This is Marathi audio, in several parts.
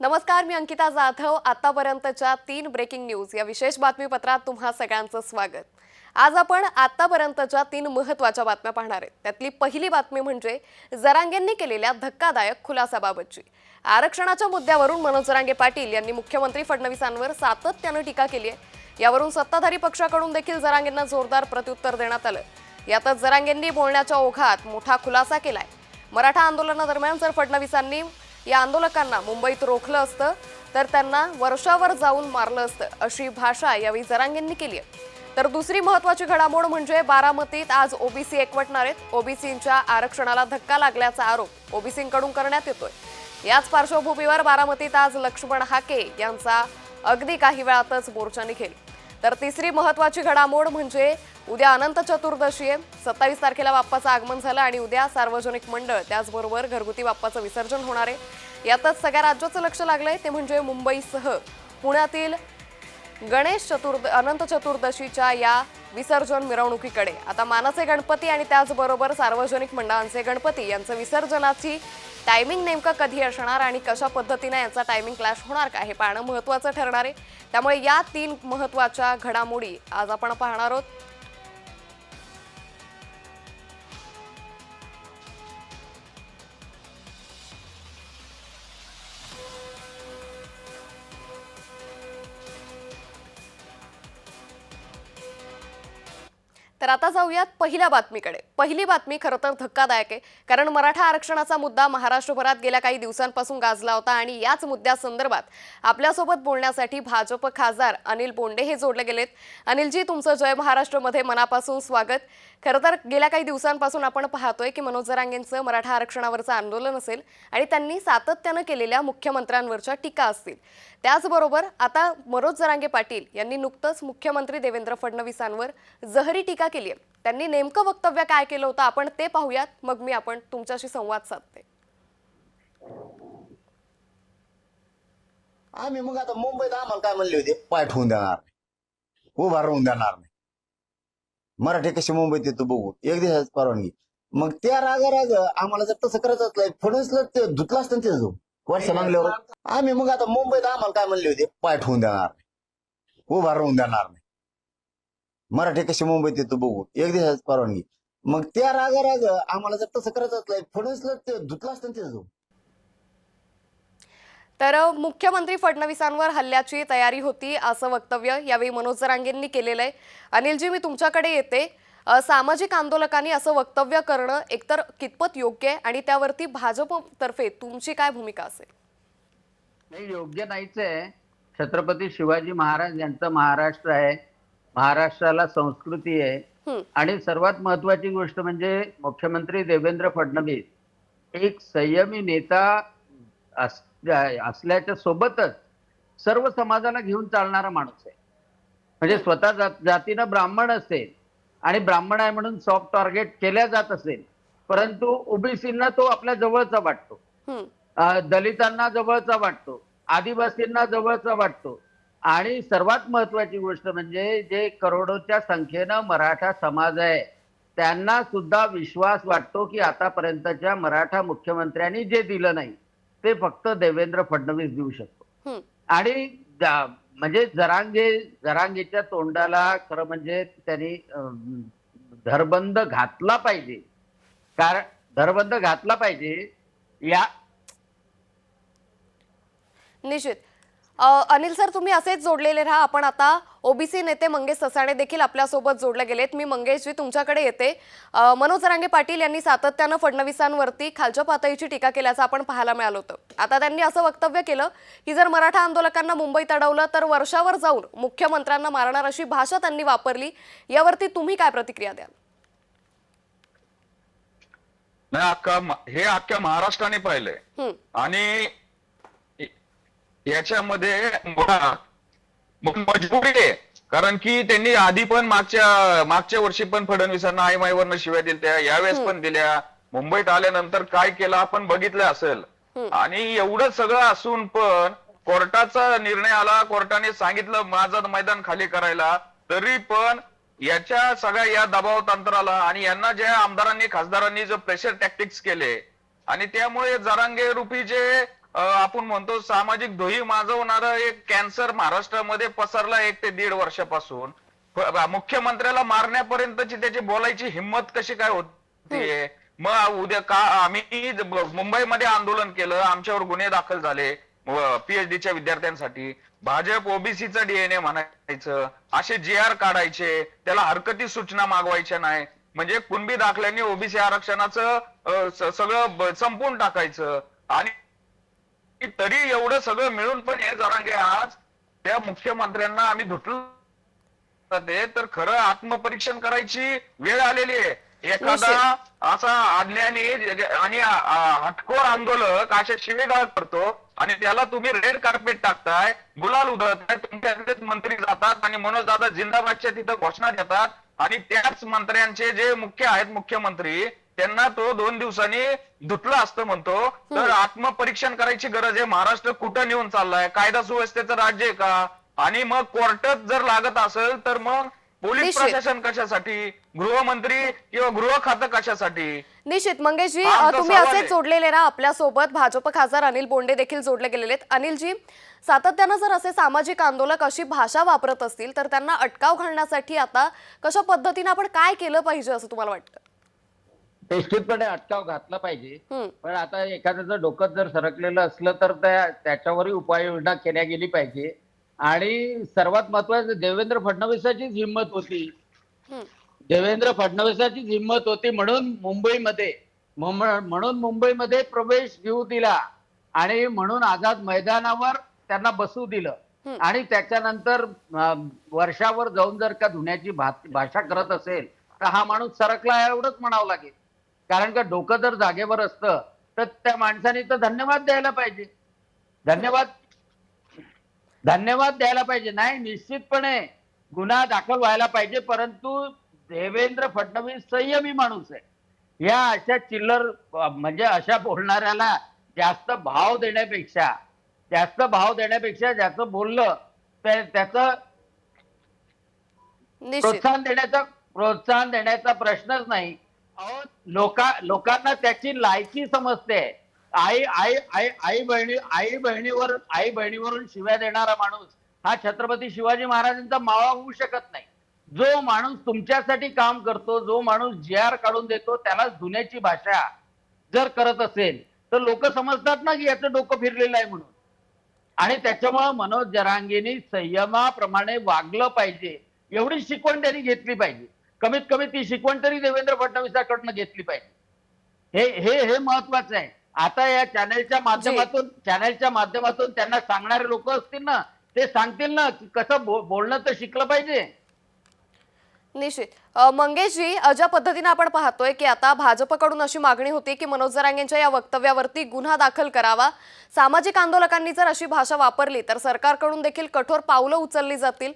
नमस्कार, मी अंकिता जाधव। आतापर्यंतच्या 3 ब्रेकिंग न्यूज या विशेष बातमीपत्रात तुम्हा सगळ्यांचं स्वागत। आज आपण आतापर्यंतच्या 3 महत्त्वाच्या बातम्या पाहणार आहोत। त्यातली पहिली बातमी म्हणजे जरांगेंनी केलेल्या धक्कादायक खुलासाबाबतची। आरक्षणाच्या मुद्द्यावरून मनोज जरांगे पाटील यांनी मुख्यमंत्री फडणवीसांवर सातत्याने टीका केली आहे। यावरून सत्ताधारी पक्षाकडून देखील जरांगेंना जोरदार प्रत्युत्तर देण्यात आलं। यातच जरांगेंनी बोलण्याच्या ओघात मोठा खुलासा केलाय। मराठा आंदोलनादरम्यान जर फडणवीसांनी या आंदोलकांना मुंबईत रोखलं असतं तर त्यांना वर्षावर जाऊन मारलं असतं, अशी भाषा यावेळी जरांगेंनी केली आहे। तर दुसरी महत्त्वाची घडामोड म्हणजे बारामतीत आज ओबीसी एकवटणार आहेत। ओबीसींच्या आरक्षणाला धक्का लागल्याचा आरोप ओबीसींकडून करण्यात येतोय। याच पार्श्वभूमीवर बारामतीत आज लक्ष्मण हाके यांचा अगदी काही वेळातच मोर्चा निघेल। तर तिसरी महत्त्वाची घडामोड म्हणजे उद्या अनंत चतुर्दशी आहे। 27 तारखेला बाप्पाचं आगमन झालं आणि उद्या सार्वजनिक मंडळ त्याचबरोबर घरगुती बाप्पाचं विसर्जन होणार आहे। यातच सगळ्या राज्याचं लक्ष लागलंय ते म्हणजे मुंबईसह पुण्यातील अनंत चतुर्दशीच्या या विसर्जन मिरवणुकीकडे। आता मानाचे गणपती आणि त्याचबरोबर सार्वजनिक मंडळांचे गणपती यांचं विसर्जनाची टायमिंग नेमकं कधी असणार आणि कशा पद्धतीने याचा टायमिंग क्लॅश होणार का हे पाहणं महत्त्वाचं ठरणार आहे। त्यामुळे या 3 महत्त्वाच्या घडामोडी आज आपण पाहणार आहोत। तर आता जाऊयात पहिल्या बातमीकडे। पहिली बातमी खरं तर धक्कादायक आहे, कारण मराठा आरक्षणाचा मुद्दा महाराष्ट्रभरात गेल्या काही दिवसांपासून गाजला होता आणि याच मुद्द्यासंदर्भात आपल्यासोबत बोलण्यासाठी भाजप खासदार अनिल बोंडे हे जोडले गेलेत। अनिलजी, तुमचं जय महाराष्ट्रमध्ये मनापासून स्वागत। खरं तर गेल्या काही दिवसांपासून आपण पाहतोय की मनोज जरांगेंचं मराठा आरक्षणावरचं आंदोलन असेल आणि त्यांनी सातत्याने केलेल्या मुख्यमंत्र्यांवरच्या टीका असतील। त्याचबरोबर आता मनोज जरांगे पाटील यांनी नुकतंच मुख्यमंत्री देवेंद्र फडणवीसांवर जहरी टीका केली आहे। त्यांनी नेमकं वक्तव्य काय केलं होतं आपण ते पाहूयात, मग मी आपण तुमच्याशी संवाद साधते। आम्ही मग आता मुंबईत आम्हाला काय म्हणले होते, पाय ठेवून देणार नाही, उभा राहून देणार नाही, मराठी कशी मुंबईत येतो बघू, एक दिवसाची परवानगी। मग त्या राग आम्हाला जर तसं करायचं असलं फडणवीसला ते धुतला असतं ते जो वर्ष मागल्यावर आम्ही मग आता मुंबईत आम्हाला काय म्हणले होते, पाय ठेवून देणार नाही, उभा राहून देणार नाही, मराठी कशी मुंबईत येतो बघू, एक दिवसाची परवानगी। मग त्या राग आम्हाला जर तसं करायचं असलं फडणवीसला ते धुतला असतं ते जो। तर मुख्यमंत्री फडणवीसांवर हल्ल्याची तयारी होती असं वक्तव्य यावेळी मनोज जरांगेंनी केलेलं आहे। अनिलजी, मी तुमच्याकडे येते। सामाजिक आंदोलकांनी असं वक्तव्य करणं एकतर कितपत योग्य आहे आणि त्यावरती भाजपतर्फे तुमची काय भूमिका असेल? नाही, योग्य नाहीच आहे। छत्रपती शिवाजी महाराज यांचं महाराष्ट्र आहे, महाराष्ट्राला संस्कृती आहे आणि सर्वात महत्वाची गोष्ट म्हणजे मुख्यमंत्री देवेंद्र फडणवीस एक संयमी नेता असल्याच्या सोबतच सर्व समाजाला घेऊन चालणारा माणूस आहे। म्हणजे स्वतः जातीनं ब्राह्मण असेल आणि ब्राह्मण आहे म्हणून सॉफ्ट टार्गेट केल्या जात असेल, परंतु ओबीसींना तो आपल्या जवळचा वाटतो, दलितांना जवळचा वाटतो, आदिवासींना जवळचा वाटतो आणि सर्वात महत्वाची गोष्ट म्हणजे जे करोडोच्या संख्येनं मराठा समाज आहे त्यांना सुद्धा विश्वास वाटतो की आतापर्यंतच्या मराठा मुख्यमंत्र्यांनी जे दिलं नाही ते फक्त देवेंद्र फडणवीस देऊ शकतो। आणि म्हणजे जरांगेच्या तोंडाला खरं म्हणजे त्यांनी धरबंद घातला पाहिजे, कारण धरबंद घातला पाहिजे या निश्चित। अनिल सर, तुम्ही असेच जोडलेले राहा। आपण आता ओबीसी नेते मंगेश ससाणे देखील आपल्यासोबत जोडले गेलेत। मी मंगेशजी तुमच्याकडे येते। मनोज जरांगे पाटील यांनी सातत्यानं फडणवीसांवरती खालच्या पातळीची टीका केल्याचं आपण पाहायला मिळालं होतं। आता त्यांनी असं वक्तव्य केलं की जर मराठा आंदोलकांना मुंबईत अडवलं तर वर्षावर जाऊन मुख्यमंत्र्यांना मारणार, अशी भाषा त्यांनी वापरली। यावरती तुम्ही काय प्रतिक्रिया द्याल? हे अख्ख्या महाराष्ट्राने पाहिलंय आणि याच्यामध्ये मजबुरी आहे, कारण की त्यांनी आधी पण मागच्या वर्षी पण फडणवीसांना आईमाईवरनं शिव्या दिल्या, यावेळेस पण दिल्या। मुंबईत आल्यानंतर काय केलं आपण बघितलं असेल। आणि एवढं सगळं असून पण कोर्टाचा निर्णय आला, कोर्टाने सांगितलं माझं मैदान खाली करायला, तरी पण याच्या सगळ्या या दबाव तंत्राला आणि यांना ज्या आमदारांनी खासदारांनी जो प्रेशर टॅक्टिक्स केले आणि त्यामुळे जरांगे रूपी जे आपण म्हणतो सामाजिक धोही माजवणारा एक कॅन्सर महाराष्ट्रामध्ये पसरला 1 ते 1.5 वर्षापासून. मुख्यमंत्र्याला मारण्यापर्यंतची त्याची बोलायची हिंमत कशी काय होतीये? मग उद्या का आम्ही मुंबईमध्ये आंदोलन केलं, आमच्यावर गुन्हे दाखल झाले पीएचडीच्या विद्यार्थ्यांसाठी. भाजप ओबीसीचा डीएनए म्हणायचं, असे GR काढायचे, त्याला हरकती सूचना मागवायच्या नाही, म्हणजे कुणबी दाखल्याने ओबीसी आरक्षणाचं सगळं संपवून टाकायचं. आणि तरी एवढं सगळं मिळून पण हे जरांगे आज त्या मुख्यमंत्र्यांना आम्ही धुतलं तर खरं आत्मपरीक्षण करायची वेळ आलेली आहे. एखादा असा अज्ञानी आणि हटकोर आंदोलक अशा शिवीगाळ करतो आणि त्याला तुम्ही रेड कार्पेट टाकताय, गुलाल उधळताय, तुमच्याकडेच मंत्री जातात आणि मनोज दादा जिंदाबादच्या तिथं घोषणा देतात आणि त्याच मंत्र्यांचे जे मुख्य आहेत मुख्यमंत्री त्यांना तो 2 दिवसांनी धुतलं असतं म्हणतो. तर आत्मपरीक्षण करायची गरज आहे. महाराष्ट्र कुठं नेऊन चाललाय? कायदा सुव्यवस्थेचं राज्य आहे का? आणि मग कोर्टात जर लागत असेल तर मग पोलीस निश्चित. प्रशासन कशासाठी? गृहमंत्री किंवा गृह खातं कशासाठी? निश्चित मंगेशजी, हा आमचा तुम्ही सवाल असे आहे. जोडलेले ना, आपल्यासोबत भाजप खासदार अनिल बोंडे देखील जोडले गेलेले आहेत. अनिलजी, सातत्यानं जर असे सामाजिक आंदोलक अशी भाषा वापरत असतील तर त्यांना अटकाव घालण्यासाठी आता कशा पद्धतीने आपण काय केलं पाहिजे असं तुम्हाला वाटतं? निश्चितपणे अटकाव घातला पाहिजे. हम्म. पण आता एखाद्याचं डोकं जर सरकलेलं असलं तर त्याच्यावरही उपाययोजना केल्या गेली पाहिजे. आणि सर्वात महत्वाचं देवेंद्र फडणवीसाचीच हिंमत होती. हम्म. देवेंद्र फडणवीसाचीच हिंमत होती म्हणून मुंबईमध्ये प्रवेश घेऊ दिला आणि म्हणून आझाद मैदानावर त्यांना बसू दिलं. आणि त्याच्यानंतर वर्षावर जाऊन जर का धुण्याची भाषा करत असेल तर हा माणूस सरकला एवढंच म्हणावं लागेल. कारण का डोकं जर जागेवर असतं तर त्या माणसाने तर धन्यवाद द्यायला पाहिजे. धन्यवाद द्यायला पाहिजे. नाही, निश्चितपणे गुन्हा दाखल व्हायला पाहिजे. परंतु देवेंद्र फडणवीस संयमी माणूस आहे. या अशा चिल्लर म्हणजे अशा बोलणाऱ्याला जास्त भाव देण्यापेक्षा ज्याचं बोललं त्याचं निश्चित. प्रोत्साहन देण्याचा प्रश्नच नाही. अहो, लोकांना त्याची लायकी समजते. आई बहिणीवरून शिव्या देणारा माणूस हा छत्रपती शिवाजी महाराजांचा मावळा होऊ शकत नाही. जो माणूस तुमच्यासाठी काम करतो, जो माणूस GR काढून देतो, त्याला धुण्याची भाषा जर करत असेल तर लोक समजतात ना की याचं डोकं फिरलेलं आहे म्हणून. आणि त्याच्यामुळे मनोज जरांगेंनी संयमाप्रमाणे वागलं पाहिजे. एवढी शिकवण त्यांनी घेतली पाहिजे. कमीत कमी ती शिकवण तरी देवेंद्र फडणवीसांकडून घेतली पाहिजे. हे महत्वाचं आहे. आता या चॅनलच्या माध्यमातून त्यांना सांगणारे लोक असतील ना, ते सांगतील ना की कसं बोलणं तर शिकलं पाहिजे. निश्चित. मंगेशजी, ज्या पद्धतीने आपण पाहतोय की आता भाजपकडून अशी मागणी होती की मनोज जरांगेंच्या या वक्तव्यावरती गुन्हा दाखल करावा. सामाजिक आंदोलकांनी जर अशी भाषा वापरली तर सरकारकडून देखील कठोर पावलं उचलली जातील.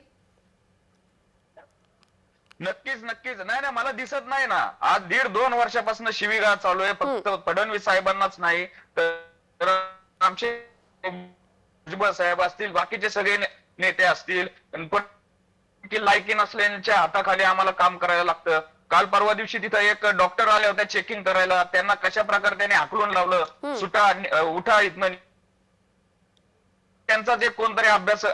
नक्कीच. नाही, मला दिसत नाही ना. आज 1.5-2 वर्षापासून शिवीगाळ चालू आहे. फक्त फडणवीस साहेबांनाच नाही तर आमचे भुजबळ साहेब असतील, बाकीचे सगळे नेते असतील, पण की लायकी नसल्याच्या हाताखाली आम्हाला काम करायला लागतं. काल परवा दिवशी तिथं एक डॉक्टर आले होते चेकिंग करायला. त्यांना कशा प्रकारे त्याने हाकलून लावलं, उठा इथनं. त्यांचा जे कोणतरी अभ्यास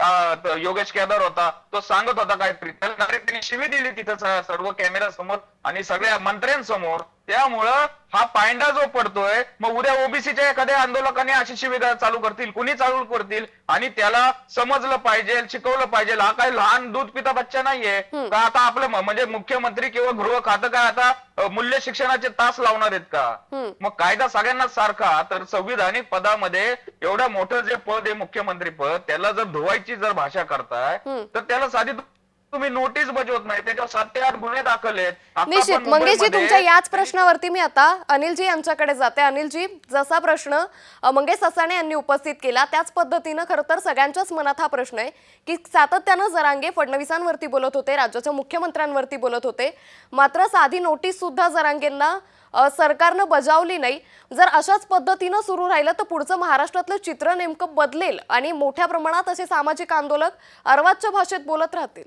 योगेश केदार होता, तो सांगत होता काहीतरी, त्याला डायरेक्ट त्यांनी शिवी दिली तिथं सर्व कॅमेरा समोर आणि सगळ्या मंत्र्यांसमोर. त्यामुळं हा पायंडा जो पडतोय, मग उद्या ओबीसीच्या एखाद्या आंदोलकाने अशी शिवीगाळ चालू करतील, कुणी चालू करतील आणि त्याला समजलं पाहिजे, शिकवलं पाहिजे. हा काही लहान दूध पिता बच्चा नाहीये का आता आपलं म्हणजे मुख्यमंत्री किंवा गृह खातं काय आता मूल्य शिक्षणाचे तास लावणार आहेत का? मग कायदा सगळ्यांनाच सारखा. तर संविधानिक पदामध्ये एवढं मोठं जे पद आहे मुख्यमंत्री पद, त्याला जर धुवायची जर भाषा करताय तर त्याला साधी तुम्ही नोटीस बजावत नाही. त्याच्यावर 7 ते 8 गुन्हे दाखल आहेत. निश्चित. मंगेशजी, तुमच्या याच प्रश्नावरती मी आता अनिलजी यांच्याकडे जाते. अनिलजी, जसा प्रश्न मंगेश ससाणे यांनी उपस्थित केला त्याच पद्धतीनं खरं तर सगळ्यांच्याच मनात हा प्रश्न आहे की सातत्यानं जरांगे फडणवीसांवरती बोलत होते, राज्याच्या मुख्यमंत्र्यांवरती बोलत होते, मात्र साधी नोटीस सुद्धा जरांगेंना सरकारनं बजावली नाही. जर अशाच पद्धतीनं सुरू राहिलं तर पुढचं महाराष्ट्रातलं चित्र नेमकं बदलेल आणि मोठ्या प्रमाणात असे सामाजिक आंदोलक अर्वाच्य भाषेत बोलत राहतील.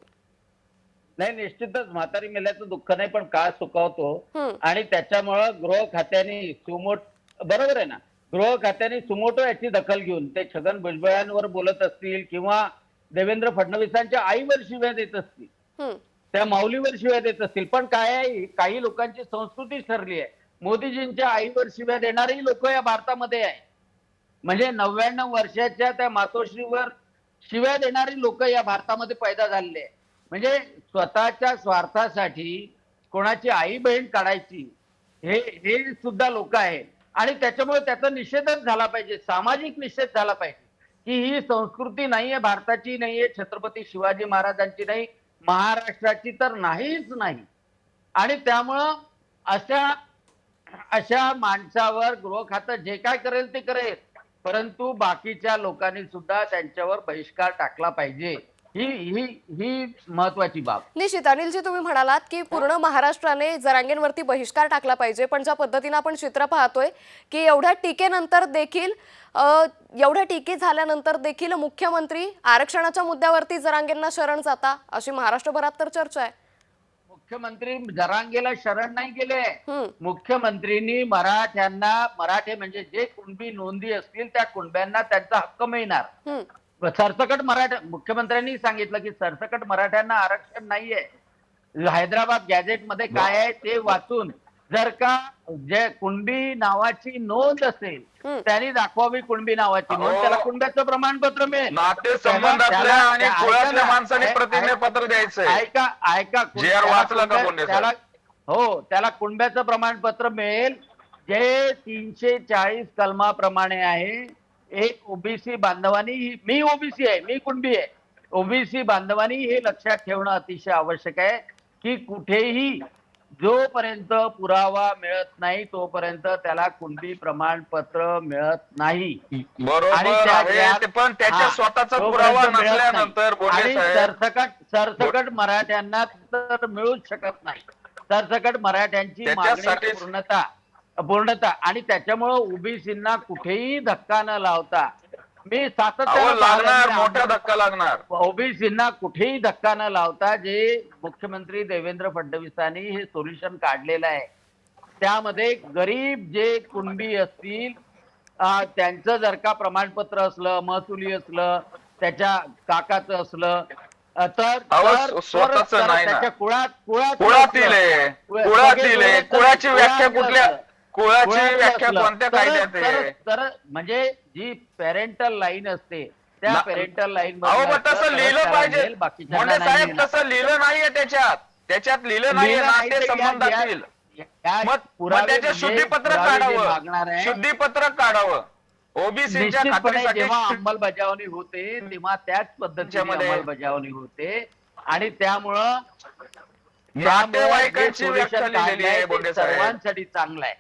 नाही, निश्चितच म्हातारी मेल्याचं दुःख नाही पण काळ सुकावतो. आणि त्याच्यामुळं गृह खात्याने बरोबर आहे ना, गृह खात्याने सुमोटो याची दखल घेऊन ते छगन भुजबळांवर बोलत असतील किंवा देवेंद्र फडणवीसांच्या आईवर शिव्या देत असतील, हम्म. त्या माऊलीवर शिव्या देत असतील, पण काय आहे, काही लोकांची संस्कृती ठरली आहे. मोदीजींच्या आईवर शिव्या देणारी लोक या भारतामध्ये आहे. म्हणजे 99 वर्षाच्या त्या मातोश्रीवर शिव्या देणारी लोक या भारतामध्ये पैदा झालेले आहे. म्हणजे स्वतःच्या स्वार्थासाठी कोणाची आई बहीण काढायची हे सुद्धा लोक आहेत. आणि त्याच्यामुळे त्याचा निषेधच झाला पाहिजे, सामाजिक निषेध झाला पाहिजे की ही संस्कृती नाहीये, भारताची नाहीये, छत्रपती शिवाजी महाराजांची नाही, महाराष्ट्राची तर नाहीच नाही. आणि त्यामुळं अशा अशा माणसावर गृह खातं जे काय करेल ते करेल, परंतु बाकीच्या लोकांनी सुद्धा त्यांच्यावर बहिष्कार टाकला पाहिजे. ही ही ही महत्वाची बाब. निश्चित अनिलजी, तुम्ही म्हणालात की पूर्ण महाराष्ट्राने जरांगेंवरती बहिष्कार टाकला पाहिजे, पण ज्या पद्धतीने आपण चित्र पाहतोय की एवढ्या टीकेनंतर देखील एवढ्या टीके झाल्यानंतर देखील मुख्यमंत्री आरक्षणाच्या मुद्द्यावरती जरांगेंना शरण जाता अशी महाराष्ट्रभरात तर चर्चा आहे. मुख्यमंत्री जरांगेला शरण नाही गेले. हम्म. मुख्यमंत्रींनी मराठ्यांना, मराठे म्हणजे जे कुणबी नोंदी असतील त्या कुणब्यांना त्यांचा हक्क मिळणार. हम्म. सरसकट मराठा, मुख्यमंत्र्यांनी सांगितलं की सरसकट मराठ्यांना आरक्षण नाहीये. हैदराबाद गॅझेट मध्ये काय आहे ते वाचून जर का जे कुणबी नावाची नोंद असेल त्यांनी दाखवावी कुणबी नावाची नोंद, त्याला कुणब्याचं प्रमाणपत्र मिळेल. नाते संबंधातल्या आणि कुळातल्या माणसाने प्रतिज्ञा पत्र द्यायचंय. ऐका ऐका, JR वाचला का बोलले त्याला हो, त्याला कुणब्याचं प्रमाणपत्र मिळेल जे 340 कलमाप्रमाणे आहे. एक ओबीसी बांधवांनी, मी ओबीसी आहे, मी कुणबी आहे, ओबीसी बांधवांनी हे लक्षात ठेवणं अतिशय आवश्यक आहे की कुठेही जोपर्यंत पुरावा मिळत नाही तोपर्यंत त्याला कुणबी प्रमाणपत्र मिळत नाही. बरोबर आहे, पण त्याच्या स्वतःचा पुरावा नसल्यानंतर आणि सरसकट मराठ्यांना तर मिळूच शकत नाही. सरसकट मराठ्यांची मागणी पूर्णता आणि त्याच्यामुळं ओबीसींना कुठेही धक्का न लावता, मी लागणार, मोठा धक्का लागणार, ओबीसींना कुठेही धक्का न लावता जे मुख्यमंत्री देवेंद्र फडणवीसांनी हे सोल्युशन काढलेलं आहे त्यामध्ये गरीब जे कुणबी असतील त्यांचं जर का प्रमाणपत्र असलं, महसुली असलं, त्याच्या काकाचं असलं तर स्वतःच नाही ना, त्याच्या कुळातील कुळाची व्याख्या कुठल्या, कुळाची व्याख्या कोणत्या कायद्यात आहे? तर म्हणजे जी पेरेंटल लाईन असते त्या पेरेंटल लाईन तसं लिहिलं पाहिजे. मोठे साहेब तसं लिहिलं नाहीये त्याच्यात लिहिलं नाहीये नाते संबंधातील. मग त्याचे शुद्धीपत्रक काढावं, शुद्धीपत्रक काढावं ओबीसीच्या खात्यासाठी. जेव्हा अंमलबजावणी होते तेव्हा त्याच पद्धतीने अंमलबजावणी होते आणि त्यामुळं नातेवाईकांची व्याख्या लिहिलेली आहे बोंडे साहेब. सर्वांसाठी चांगलं आहे.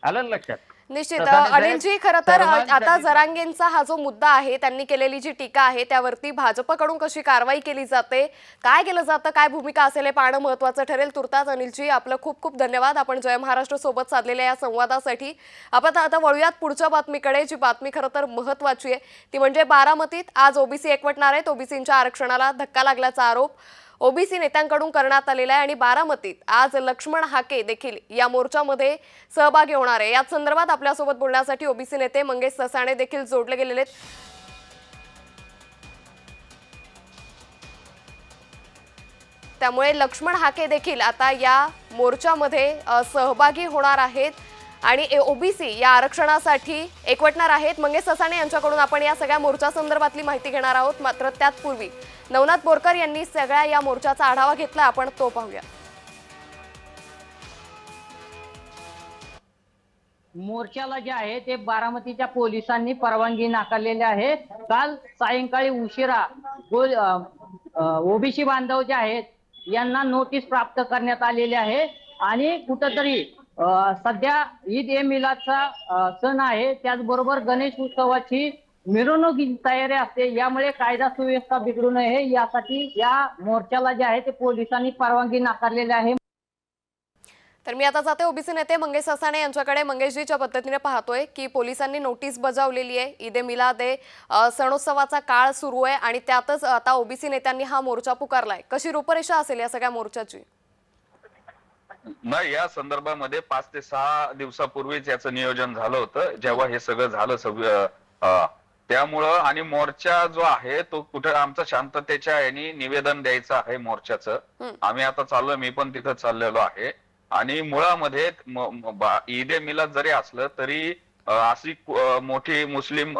आलं लक्षात? निश्चित अनिलजी, खरं तर आता जरांगेंचा हा जो मुद्दा आहे, त्यांनी केलेली जी टीका आहे त्यावरती भाजपकडून कशी कारवाई केली जाते, काय केलं जातं, काय भूमिका असेल हे पाहणं महत्त्वाचं ठरेल. तुर्तास अनिलजी आपलं खूप खूप धन्यवाद आपण जय महाराष्ट्र सोबत साधलेल्या या संवादासाठी. आपण आता वळूयात पुढच्या बातमीकडे, जी बातमी खरं तर महत्त्वाची आहे ती म्हणजे बारामतीत आज ओबीसी एकवटणार आहेत. ओबीसींच्या आरक्षणाला धक्का लागल्याचा आरोप ओबीसी नेत्यांकडून करण्यात आलेला आहे आणि बारामतीत आज लक्ष्मण हाके देखील या मोर्चामध्ये सहभागी होणार आहे. याच संदर्भात आपल्यासोबत बोलण्यासाठी ओबीसी नेते मंगेश ससाणे देखील जोडले गेलेले आहेत. त्यामुळे लक्ष्मण हाके देखील आता या मोर्चामध्ये सहभागी होणार आहेत आणि ओबीसी या आरक्षणासाठी एकवटणार आहेत. मंगेश ससाणे यांच्याकडून आपण या सगळ्या मोर्चा संदर्भातली माहिती घेणार आहोत. मात्र त्यापूर्वी नवनाथ बोरकर यांनी सगळ्या या मोर्चाचा आढावा घेतला, आपण तो पाहूया. मोर्चाला जे आहे ते बारामतीच्या पोलिसांनी परवानगी नाकारलेली आहे. काल सायंकाळी उशिरा ओबीसी बांधव जे आहेत यांना नोटीस प्राप्त करण्यात आलेली आहे आणि कुठंतरी सध्या ईद ए मिलादचा सण आहे, त्याचबरोबर गणेश उत्सवाची मिरवणुकीची तयारी असते, यामुळे कायदा सुव्यवस्था बिघडू नये यासाठी या मोर्चाला जे आहे ते पोलिसांनी परवानगी नाकारलेली आहे. तर मी आता जाते ओबीसी नेते मंगेश ससाणे यांच्याकडे. मंगेशजीच्या पद्धतीने पाहतोय की पोलिसांनी नोटीस बजावलेली आहे. ईद ए मिलाद सणोत्सवाचा काळ सुरू आहे आणि त्यातच आता ओबीसी नेत्यांनी हा मोर्चा पुकारलाय. कशी रूपरेषा असेल या सगळ्या मोर्चाची? नाही, या संदर्भामध्ये 5 ते 6 दिवसापूर्वीच याचं नियोजन झालं होतं, जेव्हा हे सगळं झालं त्यामुळं. आणि मोर्चा जो आहे तो कुठं आमचा शांततेच्या यांनी निवेदन द्यायचं आहे मोर्चाचं. आम्ही आता चाललोय, मी पण तिथं चाललेलो आहे. आणि मुळामध्ये ईद ए मिलाद जरी असलं तरी अशी मोठी मुस्लिम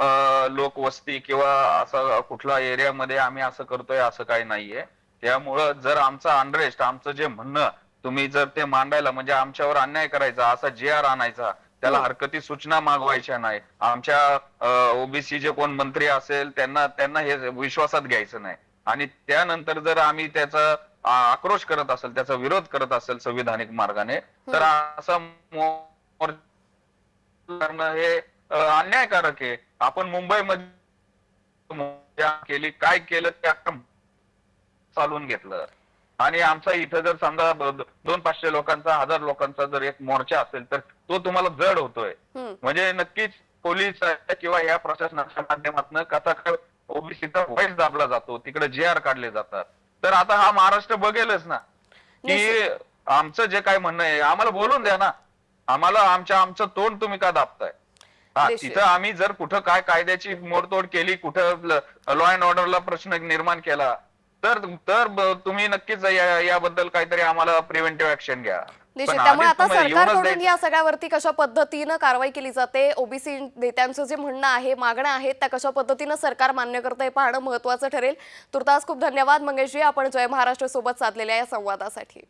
लोकवस्ती किंवा असा कुठला एरियामध्ये आम्ही असं करतोय असं काही नाहीये. त्यामुळं जर आमचा अनरेस्ट, आमचं जे म्हणणं तुम्ही जर ते मांडायला म्हणजे आमच्यावर अन्याय करायचा, असा JR आणायचा, त्याला हरकती सूचना मागवायच्या नाही, आमच्या ओबीसी जे कोण मंत्री असेल त्यांना हे विश्वासात घ्यायचं नाही. आणि त्यानंतर जर आम्ही त्याचा आक्रोश करत असेल, त्याचा विरोध करत असेल संविधानिक मार्गाने, तर असा करणं हे अन्यायकारक आहे. आपण मुंबईमध्ये केली, काय केलं ते चालून घेतलं. आणि आमचा इथं जर समजा 200-500 लोकांचा, 1000 लोकांचा जर एक मोर्चा असेल तर तो तुम्हाला जड होतोय. म्हणजे नक्कीच पोलीस किंवा या प्रशासनाच्या माध्यमातून कसा काय ओबीसीचा व्हॉइस दाबला जातो, तिकडे JR काढले जातात. तर आता हा महाराष्ट्र बघेलच ना की आमचं जे काय म्हणणं आहे आम्हाला बोलून द्या ना. आम्हाला आमचं तोंड तुम्ही का दाबताय? तिथं आम्ही जर कुठं काय कायद्याची मोडतोड केली, कुठं लॉ अँड ऑर्डरला प्रश्न निर्माण केला तर तुम्ही नक्कीच याबद्दल काहीतरी आम्हाला प्रिव्हेंटिव्ह ऍक्शन घ्या. निश्चित. त्यामुळे आता सरकारकडून या सगळ्यावरती कशा पद्धतीनं कारवाई केली जाते, ओबीसी नेत्यांचं जे म्हणणं आहे, मागण्या आहेत, त्या कशा पद्धतीनं सरकार मान्य करतंय पाहणं महत्वाचं ठरेल. तुर्तास खूप धन्यवाद मंगेशजी, आपण जय महाराष्ट्र सोबत साधलेल्या या संवादासाठी.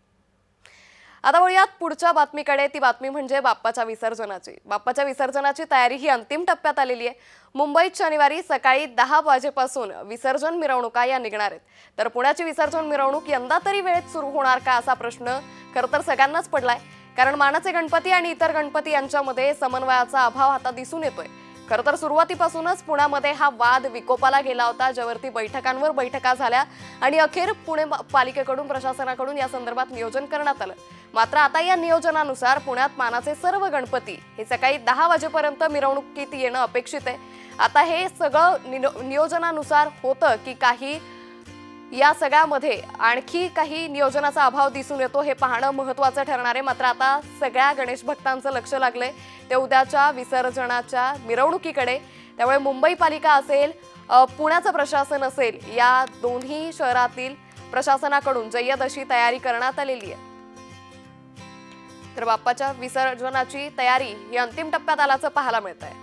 आता वळूयात पुढच्या बातमीकडे. ती बातमी म्हणजे बाप्पाच्या विसर्जनाची. बाप्पाच्या विसर्जनाची तयारी ही अंतिम टप्प्यात आलेली आहे. मुंबईत शनिवारी सकाळी 10 वाजेपासून विसर्जन मिरवणुका या निघणार आहेत. तर पुण्याची विसर्जन मिरवणूक यंदा तरी वेळेत सुरू होणार का असा प्रश्न खरं तर सगळ्यांनाच पडलाय. कारण मानाचे गणपती आणि इतर गणपती यांच्यामध्ये समन्वयाचा अभाव आता दिसून येतोय. खरं तर सुरुवातीपासूनच पुण्यामध्ये हा वाद विकोपाला गेला होता, ज्यावरती बैठकांवर बैठका झाल्या आणि अखेर पुणे पालिकेकडून, प्रशासनाकडून या संदर्भात नियोजन करण्यात आलं. मात्र आता या नियोजनानुसार पुण्यात मानाचे सर्व गणपती हे सकाळी 10 वाजेपर्यंत मिरवणुकीत येणं अपेक्षित आहे. आता हे सगळं नियोजनानुसार होतं की काही या सगळ्यामध्ये आणखी काही नियोजनाचा अभाव दिसून येतो, हे पाहणं महत्त्वाचं ठरणार आहे. मात्र आता सगळ्या गणेश भक्तांचं लक्ष लागलंय ते उद्याच्या विसर्जनाच्या मिरवणुकीकडे. त्यामुळे मुंबई पालिका असेल, पुण्याचं प्रशासन असेल, या दोन्ही शहरातील प्रशासनाकडून जय्यद अशी तयारी करण्यात आलेली आहे. तर बाप्पाच्या विसर्जनाची तयारी ही अंतिम टप्प्यात आल्याचं पाहायला मिळत आहे.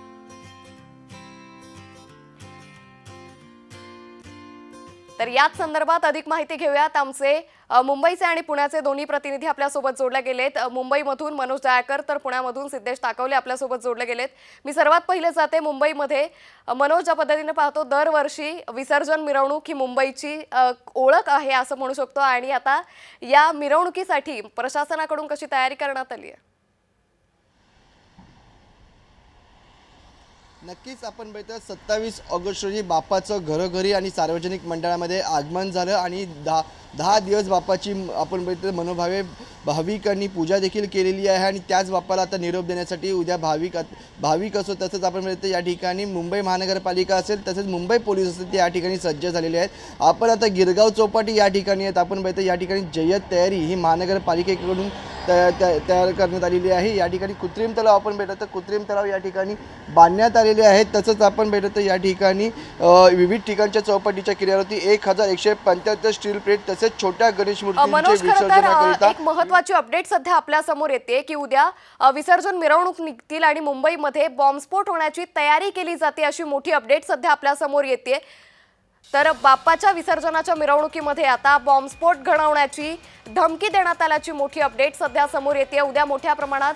तर याच संदर्भात अधिक माहिती घेऊयात. आमचे मुंबईचे आणि पुण्याचे दोन्ही प्रतिनिधी आपल्यासोबत जोडले गेलेत. मुंबईमधून मनोज जायकर तर पुण्यामधून सिद्धेश ताकवले आपल्यासोबत जोडले गेलेत. मी सर्वात पहिले जाते मुंबईमध्ये. मनोज, ज्या पद्धतीने पाहतो दरवर्षी विसर्जन मिरवणूक ही मुंबईची ओळख आहे असं म्हणू शकतो, आणि आता या मिरवणुकीसाठी प्रशासनाकडून कशी तयारी करण्यात आली आहे? नक्कीच आपण बघितलं 27 ऑगस्ट रोजी बाप्पाचं घरोघरी आणि सार्वजनिक मंडळामध्ये आगमन झालं आणि 10 दिवस बाप्पाची आपण बघितलं मनोभावे भाविकांनी पूजा देखील केलेली आहे. आणि त्याच बाप्पाला आता निरोप देण्यासाठी उद्या भाविक असो, तसंच आपण बघितलं या ठिकाणी मुंबई महानगरपालिका असेल, तसेच मुंबई पोलीस असेल, ते या ठिकाणी सज्ज झालेले आहेत. आपण आता गिरगाव चौपाटी या ठिकाणी आहेत. आपण बघितलं या ठिकाणी जय्यद तयारी ही महानगरपालिकेकडून तयार करण्यात आलेली आहे. या ठिकाणी कृत्रिम तलाव आपण भेटत तर कृत्रिम तलाव या ठिकाणी बांधण्यात आलेले आहेत. तसंच आपण भेटत या ठिकाणी विविध ठिकाणच्या चौपाटीच्या किनाऱ्यावरती 1175 स्टील प्लेट तसेच छोट्या गणेश मूर्तींचे विसर्जनाकरिता एक महत्त्वाची अपडेट सध्या आपल्या समोर येते की उद्या विसर्जन मिरवणूक निघतील आणि मुंबईमध्ये बॉम्बस्फोट होण्याची तयारी केली जाते, अशी मोठी अपडेट सध्या आपल्या समोर येते. तर बाप्पाच्या विसर्जनाच्या मिरवणुकीमध्ये आता बॉम्बस्फोट घडवण्याची धमकी देण्यात आल्याची मोठी अपडेट सध्या समोर येते. उद्या मोठ्या प्रमाणात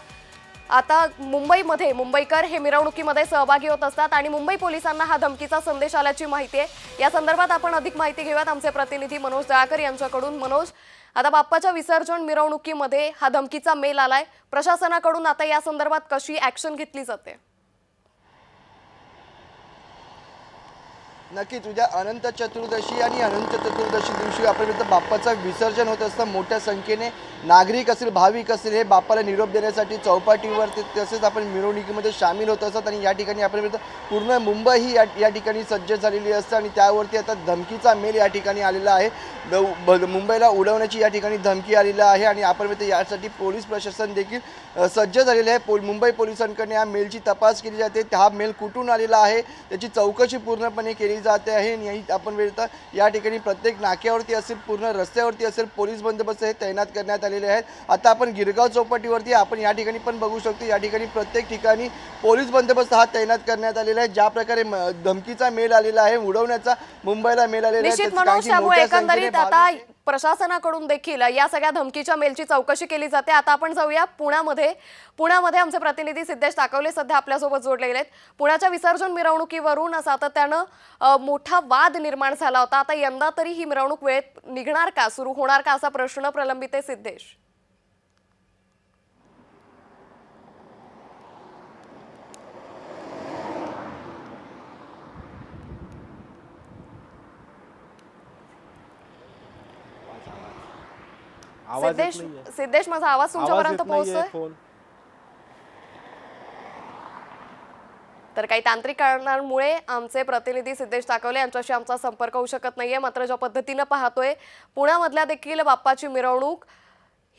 आता मुंबईमध्ये मुंबईकर हे मिरवणुकीमध्ये सहभागी होत असतात आणि मुंबई पोलिसांना हा धमकीचा संदेश आल्याची माहिती आहे. या संदर्भात आपण अधिक माहिती घेऊयात आमचे प्रतिनिधी मनोज जाळकर यांच्याकडून. मनोज, आता बाप्पाच्या विसर्जन मिरवणुकीमध्ये हा धमकीचा मेल आलाय, प्रशासनाकडून आता या संदर्भात कशी ऍक्शन घेतली जाते? नक्कीच उद्या अनंत चतुर्दशी आणि अनंत चतुर्दशी दिवशी आपल्यापर्यंत बाप्पाचं विसर्जन होत असतं. मोठ्या संख्येने नागरिक असेल, भाविक असेल, हे बाप्पाला निरोप देण्यासाठी चौपाटीवर तसेच आपण मिरवणुकीमध्ये सामील होत असतात. आणि या ठिकाणी आपल्यापर्यंत पूर्ण मुंबई ही या ठिकाणी सज्ज झालेली असते आणि त्यावरती आता धमकीचा मेल या ठिकाणी आलेला आहे. मुंबईला उडवण्याची या ठिकाणी धमकी आलेली आहे आणि आपल्यापर्यंत यासाठी पोलीस प्रशासन देखील सज्ज झालेले आहे. मुंबई पोलिसांकडे या मेलची तपास केली जाते. हा मेल कुठून आलेला आहे त्याची चौकशी पूर्णपणे केली जाते आहे. आणि आपण वेळता या ठिकाणी प्रत्येक नाक्यावरती असेल, पूर्ण रस्त्यावरती असेल, पोलीस बंदोबस्त हे तैनात करण्यात आलेले आहेत. आता आपण गिरगाव चौपाटीवरती आपण या ठिकाणी पण बघू शकतो. या ठिकाणी प्रत्येक ठिकाणी पोलीस बंदोबस्त हा तैनात करण्यात आलेला आहे. ज्या प्रकारे धमकीचा मेल आलेला आहे, उडवण्याचा मुंबईला मेल आलेला आहे, निश्चित त्याची मनोज, त्यामुळे मोठ्या संख्येने एकंदरीत आता प्रशासनाकडून देखील या सगळ्या धमकीच्या मेलची चौकशी केली जाते. आता आपण जाऊया पुण्यामध्ये आमचे प्रतिनिधी सिद्धेश ताकवले सध्या आपल्यासोबत जोडलेले आहेत. पुण्याच्या विसर्जन मिरवणुकीवरून सातत्यानं मोठा वाद निर्माण झाला होता. आता यंदा तरी ही मिरवणूक वेळेत निघणार का, सुरू होणार का, असा प्रश्न प्रलंबित आहे. सिद्धेश, सिद्धेश माझा आवाज तुमच्यापर्यंत पोहोचतोय? तर काही तांत्रिक कारणांमुळे आमचे प्रतिनिधी सिद्धेश ताकवले यांच्याशी आमचा संपर्क होऊ शकत नाहीये. मात्र ज्या पद्धतीनं पाहतोय, पुण्यामधल्या देखील बाप्पाची मिरवणूक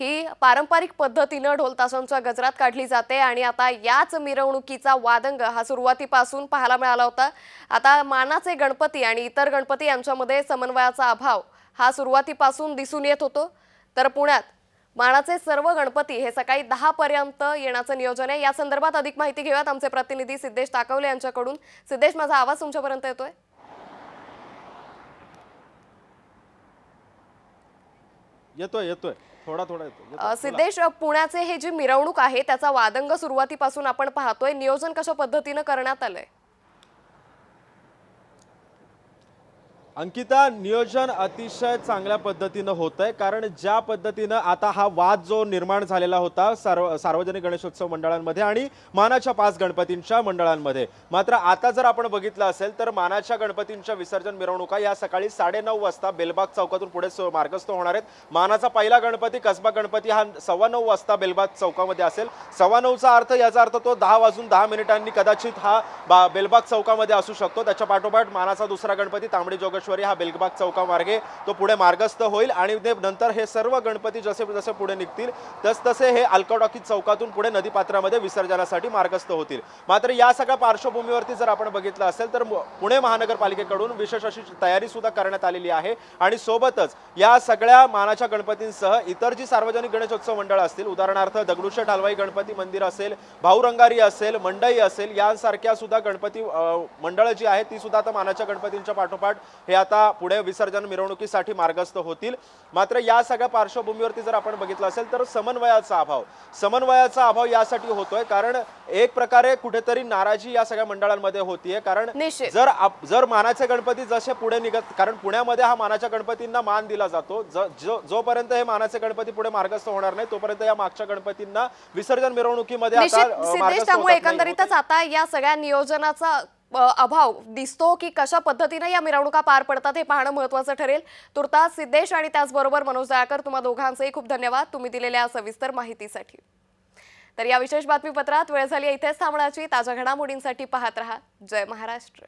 ही पारंपरिक पद्धतीनं ढोल ताशांच्या गजरात काढली जाते आणि आता याच मिरवणुकीचा वादंग हा सुरुवातीपासून पाहायला मिळाला होता. आता मानाचे गणपती आणि इतर गणपती यांच्यामध्ये समन्वयाचा अभाव हा सुरुवातीपासून दिसून येत होतो. तर पुण्यात मानाचे सर्व गणपती हे सकाळी 10 पर्यंत येण्याचं नियोजन आहे. या संदर्भात अधिक माहिती घेऊयात आमचे प्रतिनिधी सिद्धेश ताकवले यांच्याकडून. सिद्धेश, माझा आवाज तुमच्यापर्यंत येतोय? येतोय थोडा येतोय. सिद्धेश, पुण्याचे हे जी मिरवणूक आहे त्याचा वादंग सुरुवातीपासून आपण पाहतोय, नियोजन कशा पद्धतीनं करण्यात आलंय? अंकिता, नियोजन अतिशय चांगल्या पद्धतीनं होत आहे. कारण ज्या पद्धतीनं आता हा वाद जो निर्माण झालेला होता सार्वजनिक गणेशोत्सव मंडळांमध्ये आणि मानाच्या 5 गणपतींच्या मंडळांमध्ये, मात्र आता जर आपण बघितलं असेल तर मानाच्या गणपतींच्या विसर्जन मिरवणुका या सकाळी 9:30 वाजता बेलबाग चौकातून पुढे मार्गस्थ होणार आहेत. मानाचा पहिला गणपती कसबा गणपती हा 9:15 वाजता बेलबाग चौकामध्ये असेल. 9:15चा अर्थ, याचा अर्थ तो 10:10 कदाचित हा बेलबाग चौकामध्ये असू शकतो. त्याच्या पाठोपाठ मानाचा दुसरा गणपती तांबडी जोगेश्वरी हा बेलबाग चौकामार्गे तो पुढे मार्गस्थ होईल आणि नंतर हे सर्व गणपती जसे जसे पुढे निघतील तसे हे अल्काटॉकी चौकातून पुढे नदीपात्रामध्ये विसर्जनासाठी मार्गस्थ होतील. मात्र या सगळ्या पार्श्वभूमीवरती जर आपण बघितलं असेल तर पुणे महानगरपालिकेकडून विशेष अशी तयारी सुद्धा करण्यात आलेली आहे. आणि सोबतच या सगळ्या मानाच्या गणपतींसह इतर जी सार्वजनिक गणेशोत्सव मंडळ असतील, उदाहरणार्थ दगडूशेठ हलवाई गणपती मंदिर असेल, भाऊरंगारी असेल, मंडई असेल, यांसारख्या सुद्धा गणपती मंडळ जी आहेत ती सुद्धा आता मानाच्या गणपतींच्या पाठोपाठ हे आता पुढे विसर्जन मिरवणुकीसाठी मार्गस्थ होतील. मात्र या सगळ्या पार्श्वभूमीवरती जर आपण बघितलं असेल तर समन्वयाचा अभाव यासाठी होतोय. कारण एक प्रकारे कुठेतरी नाराजी या सगळ्या मंडळांमध्ये होतीये. कारण जर मानाचे गणपती जसे पुढे निघत, कारण पुण्यामध्ये हा मानाच्या गणपतींना मान दिला जातो, जोपर्यंत हे मानाचे गणपती पुढे मार्गस्थ होणार नाही तोपर्यंत या मागच्या गणपतींना विसर्जन मिरवणुकीमध्ये आता एकंदरीतच आता या सगळ्या नियोजनाचा अभाव दिसतो की कशा पद्धतीने या मिरवणुका पार पडतात हे पाहणं महत्त्वाचं ठरेल. तुर्तास सिद्धेश आणि त्याचबरोबर मनोज दयाकर, तुम्हा दोघांचेही खूप धन्यवाद तुम्ही दिलेल्या सविस्तर माहितीसाठी. तर या विशेष बातमीपत्रात वेळ झाली इथेच थांबण्याची. ताज्या घडामोडींसाठी पाहत रहा जय महाराष्ट्र.